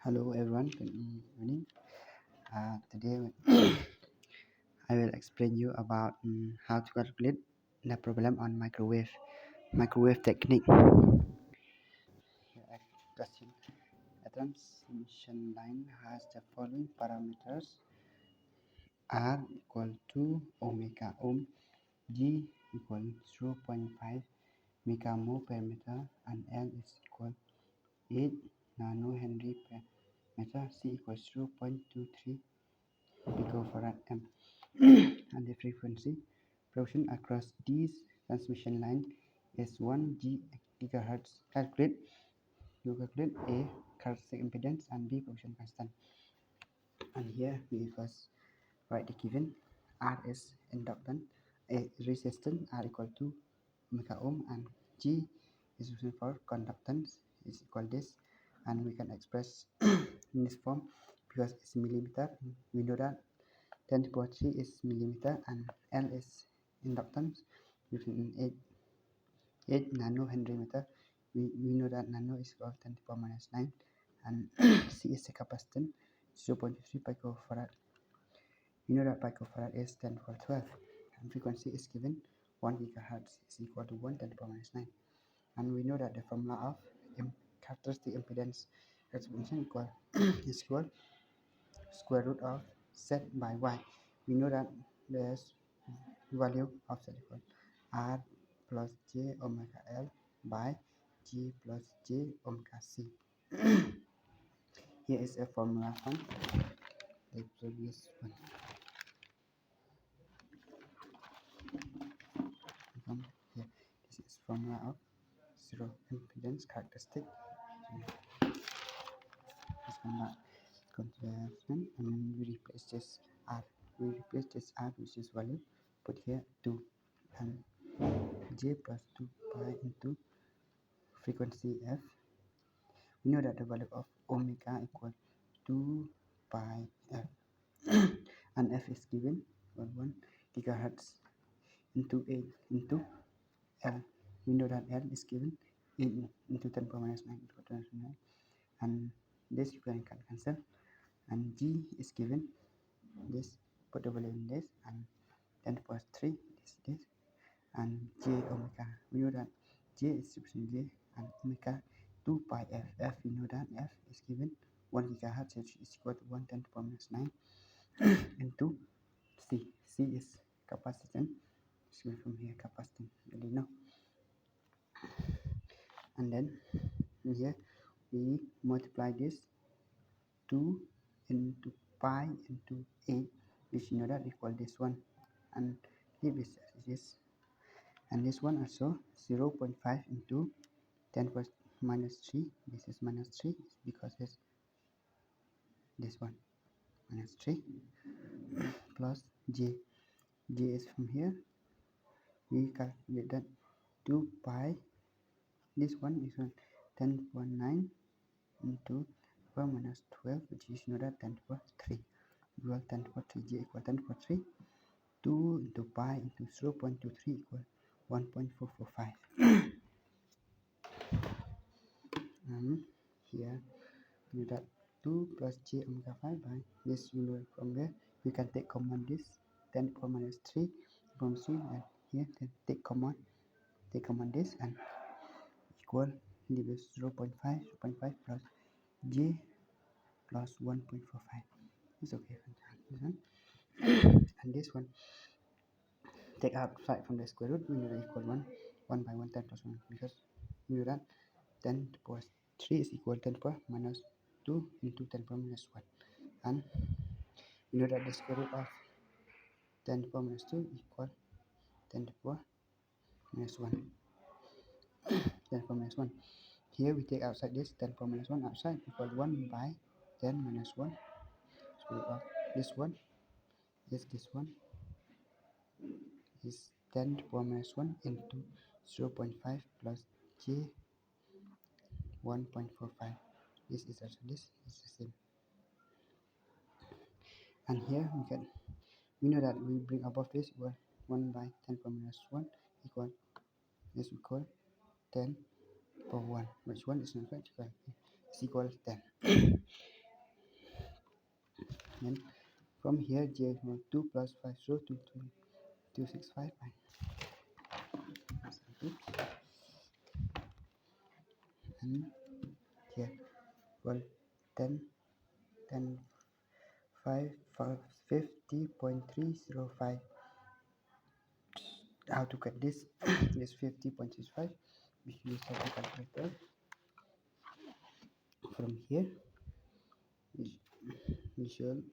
Hello everyone, good evening. Today I will explain you about how to calculate the problem on microwave technique. Here question: a transmission line has the following parameters: R equal to omega ohm, G equal 0.5 megamho per meter, and L is equal 8 nanohenry per meter. C equals 0.23 picofarad m. And the frequency production across these transmission line is 1 gigahertz. Calculate A, characteristic impedance, and B, production constant. And here we first write the given. R is inductance, A resistance, R equal to omega ohm, and G is used for conductance is equal this, and we can express in this form because it's millimeter. We know that 10 to the power 3 is millimeter, and L is inductance within 8 nanohenry meter. We know that nano is equal to 10 to the power minus 9, and C is the capacitance 0.3 picofarad. We know that picofarad is 10 to the power 12, and frequency is given 1 gigahertz is equal to 1 10 to the power minus 9. And we know that the formula of characteristic impedance exponential equal is equal square root of z by y. We know that the value of z equal r plus j omega l by g plus j omega c. Here is a formula from the previous one. From here, this is formula of zero impedance characteristic. This formula consideration, and then we replace this r. We replace this r with this value. Put here 2 and j plus 2 pi into frequency f. We know that the value of omega equal 2 pi f and f is given 1 gigahertz into 8 into L. We know that L is given 8 into 10 power minus 9 into 10 power 9, and this you can cancel, and G is given this, put the value in this, and 10 to the power 3 this, and J omega. We know that J is substitution J, and omega 2 pi f. F, we know that F is given 1 gigahertz, which is equal to 1 10 to the power minus 9 into C. C is capacitance. So from here, capacitance, you know. And then here we multiply this 2 into pi into 8, which you know that equal this one, and leave this as this. And this one also 0.5 into 10 plus minus 3. This is minus 3 because it's this one minus 3 plus j. J is from here. We calculate that 2 pi. This one is 10.9 into 4 minus 12, which is not that 10 to the power 3. Equal 10 to the power 3. J equal 10 to the power 3. 2 into pi into 0.23 equal 1.445. And here you that 2 plus j omega 5 by this. We know from there we can take common this 10 to the power minus 3 from 3, and here then take common this, and equal leave is 0.5 plus j plus 1.45. It's okay. And this one take outside from the square root. We know that equal 1 by 1 10 plus 1, because we know that 10 to the power 3 is equal to 10 to the power minus 2 into 10 to the power minus 1, and we know that the square root of 10 to the power minus 2 equal 10 to the power minus 1. 10 to the power minus 1. Here we take outside this 10 to the power minus 1 outside equal 1 by 10 minus 1. Square root of this one is this one is 10 to the power minus 1 into 0.5 plus j 1.45. This is also this is the same. And here we know that we bring above this equal 1 by 10 to the power minus 1 equal this equal 10 power 1, which one is not right equal. is equal to 10. Then from here j is equal to 2 plus 5 0 to 265 and here equal 10 10 5 50.305. How to get this? This 50.65, we use the calculator. From here we should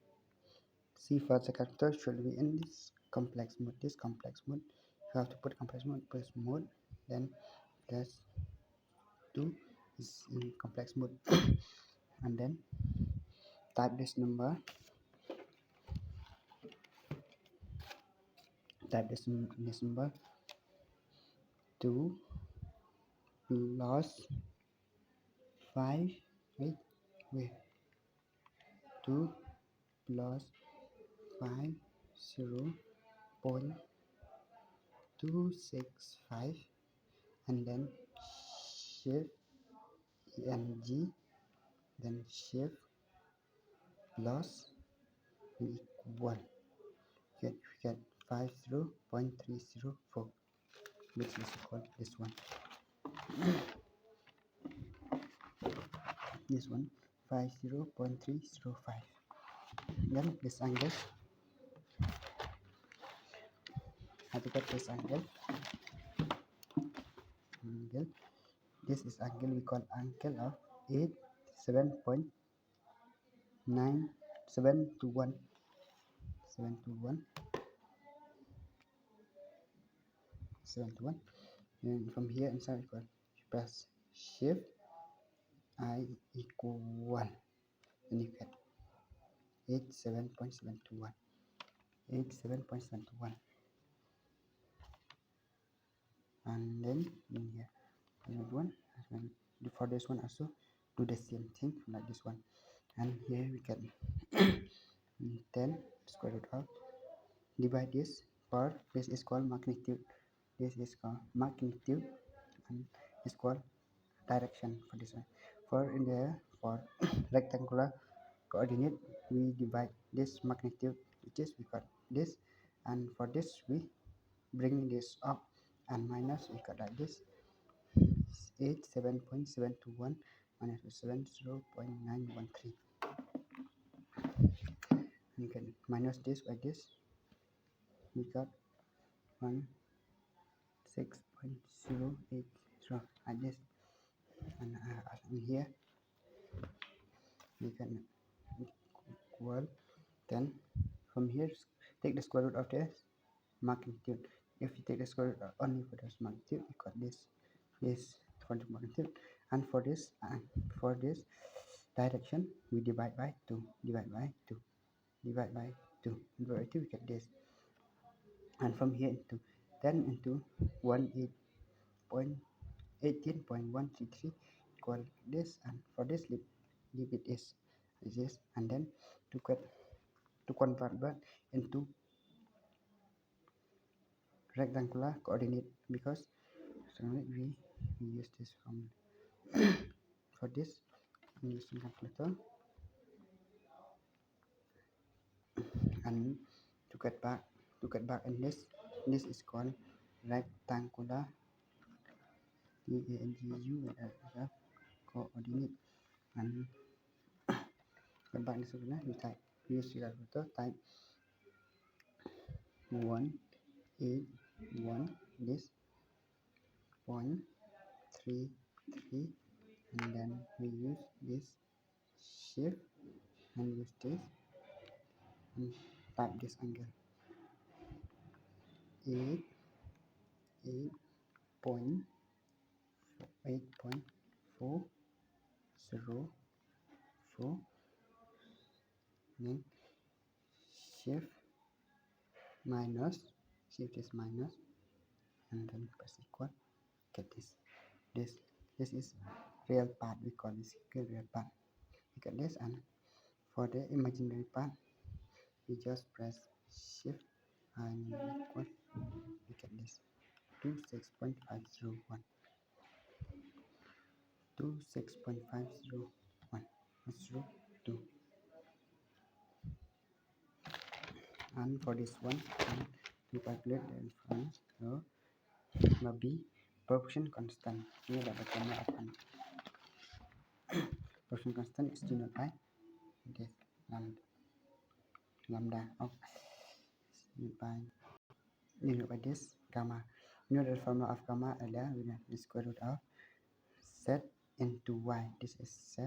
see first the calculator should be in this complex mode. This complex mode, you have to put complex mode, plus mode, then plus 2 is in complex mode. And then type this number, this number 2 plus 5 wait 2 plus 5 0.265 and then shift and G, then shift plus equal get 50.304, which is equal to this one. This one 50.305. Then this angle, how to get this angle? This is angle we call angle of 87.9721 721. And from here inside equal, press shift I equal 1 and you get 87.721 and then in here another one, and for this one also do the same thing like this one, and here we can 10 square root of divide this per, this is called magnitude, and this called direction for this one. For in the for rectangular coordinate we divide this magnitude, which is we got this, and for this we bring this up and minus, we got like this 87.721 minus 70.913. You can minus this by this, we got 16.080 like this, and in here we can equal 10. From here take the square root of this magnitude. If you take the square root only for this magnitude, you got this for the magnitude, and for this direction we divide by 2, we get this, and from here into 10 into 18.133 equal this, and for this leave it is this, and then to convert that into rectangular coordinate, because we use this from for this using calculator, and to get back in this is called rectangular coordinate, and get back this one, we type use calculator, type 181 this 0.33, and then we use this shift and use this and type this angle 8.404, then shift is minus, and then press equal, get this is real part, we call this real part, we get this, and for the imaginary part we just press shift and equal, we get this 26.501 plus root 2. And for this one, to calculate the difference, so will be proportion constant. Here that the formula of proportion constant is denoted by this lambda of denoted by this gamma. You know the formula of gamma earlier, we have the square root of z into y. This is z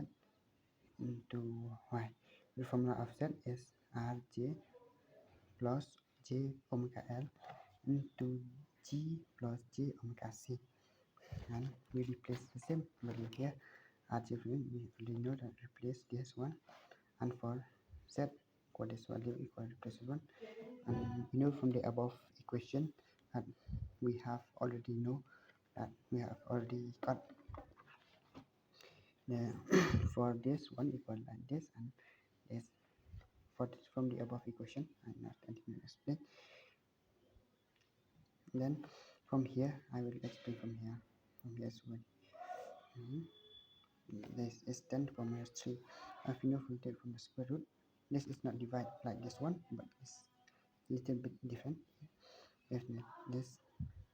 into y. The formula of z is rj plus j omega l into g plus j omega c. And we replace the same value here. Rj we already know that replace this one, and for z equal this value equal replace one. And we know from the above equation that we have already got the for this one equal like this, and this for this from the above equation. I'm not continuing to explain. Then from here I will explain from here. From here as well. This is 10 to the power minus 3. If you know from the square root, this is not divided like this one, but it's a little bit different. If this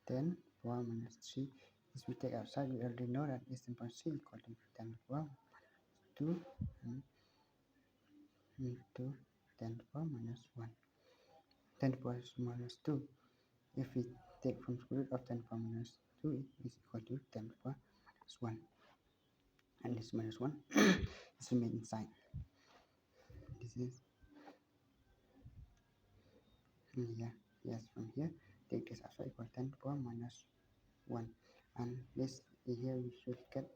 10 to the power minus 3, this we take outside, we already know that this 10.3 equal to 10 to the power 2 and into 10 to the power minus 1. 10 to the power minus 2. If we take from square root of 10 to the power minus 2, it is equal to 10 to the power minus 1. And this minus 1 is remain inside. This is here. Yes, from here, take this outside equal 10 to the power minus 1. And this here we should get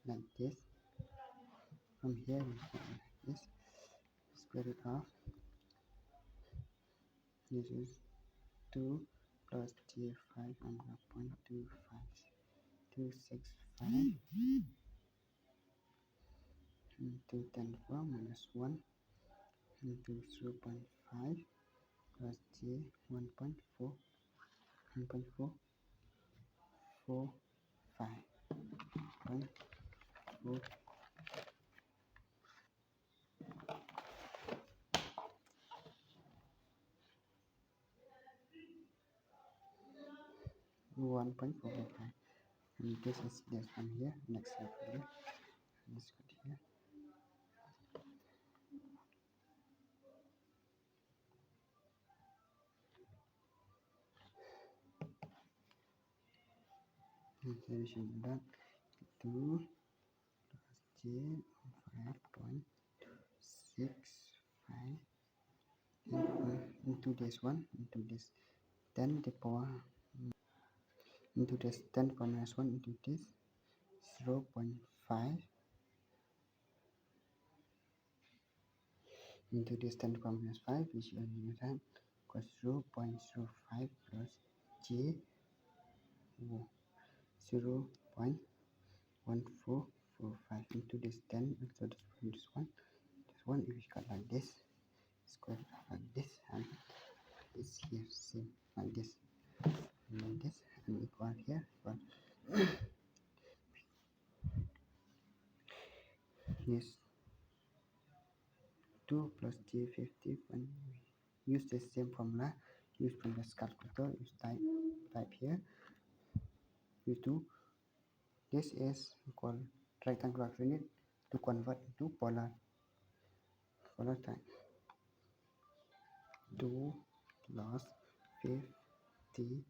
like this. From here we get like this. Square root of this is 2 plus j5 omega 0.25265 into 10 to the power minus 1 into 0.5 plus j 1.4 1.445, and this is this from here. Next step here, let's go here. Solution that 2 plus j 5.65 into this one, into this 10 to the power into this 10 to the power minus 1 into this 0.5 into this 10 to the power minus 5, which is time equals 0.05 plus j 0.1445 into this 10, so this one if we cut like this, square like this, and it's here same like this, and this, and equal here equal this 2 plus j50. When we use the same formula, use from the calculator, use type here, use 2. This is equal rectangular coordinate to convert into polar type. 2 plus 50